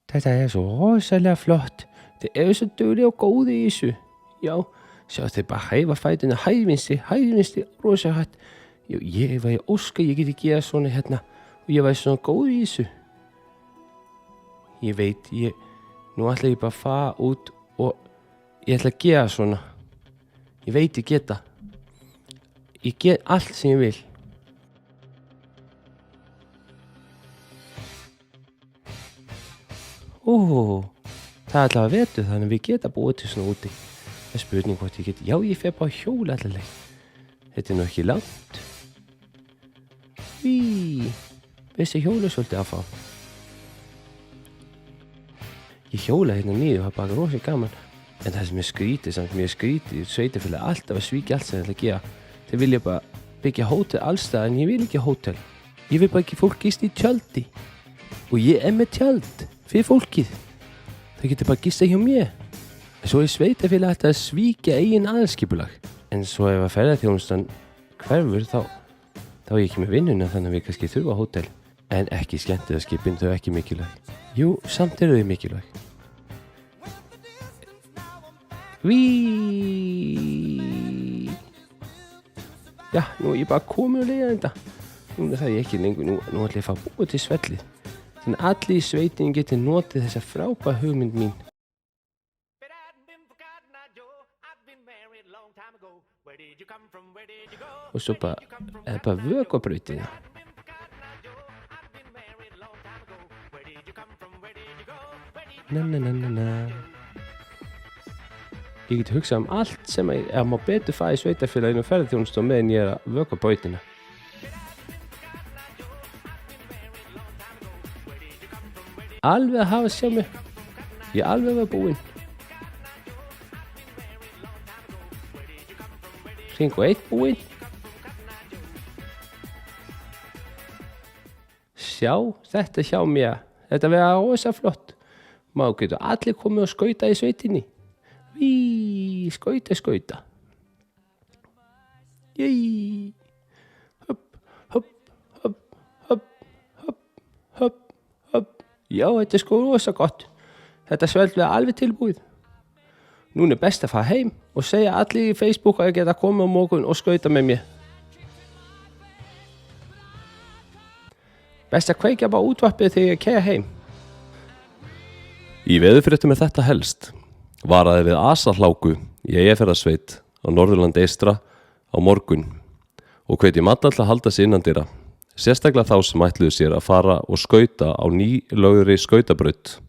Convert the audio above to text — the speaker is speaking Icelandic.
Þetta svo rosalega flott. Þið svo duglega og góði í þessu. Já, sjá þið bara hæfa fætuna, hægvinstri, rosa hrætt. Já, ég var í óska, ég geti gera svona hérna og ég var svona góð í þessu. Ég veit, nú ætla ég bara að fara út og ég ætla að gera svona. Ég veit ég geta. Ég get allt sem ég vil. Það allavega vetur þannig að við geta búið til svona úti. Það spurning hvort ég get. Já, ég fer bara hjóla allavega. Þetta nú ekki langt. Þessi hjóla svolítið að fá. Ég hjóla hérna niður og það bara rosa gaman. En það sem skrítið, samt mér skrítið, sveitarfélag alltaf að svíkja allt sem það ætla að gera. Þeir vilja bara byggja hótel allstaðar en ég vil ekki hótel. Ég vil bara ekki fólk gista í tjaldi. Og ég með tjald fyrir fólkið. Það getur bara gista hjá mér. En svo sveitarfélag alltaf að svíkja eigin aðalskipulag. En svo ef að ferðaþjónustan hverfur þá er ég ekki með vinnuna þannig að við kannski þurfa hótel. En ekki skemmtiðarskipin, þau ekki mikilvæg. Jú, samt þau mikilvæg. Já, nú er ég bara komið og leiða þetta. Núna það ég ekki lengur, nú ætla ég að fá búið til svellið. Þannig að allir í sveitin geti notið þessa frábæra hugmynd mín. Og svo bara vökvabrautin. Ég get hugsað allt sem ég má betur fara í sveitarfélaginu og ferðaþjónustu meðan ég að vökva brautina. Alveg að hafa sjá mig. Ég alveg var búinn. Hring og 1 búinn. Sjá, þetta hjá mér. Þetta verða rosa flott. Má getur allir komið og skauta í sveitinni. Skauta. Jæ. Hopp. Já, þetta sko rosa gott. Þetta sveld verða alveg tilbúið. Núna best að fara heim og segja allir í Facebook að ég geta komið á morgun og skauta með mér. Best að kveikja bara útvarpið þegar ég keyra heim. Í veðurfréttum þetta helst. Varaði við asahláku í Eyjafjarðarsveit á Norðurlandi eystra á morgun og hvetji alla að halda sig innandyra. Sérstaklega þá sem ætluðu sér að fara og skauta á nýlögðri skautabraut.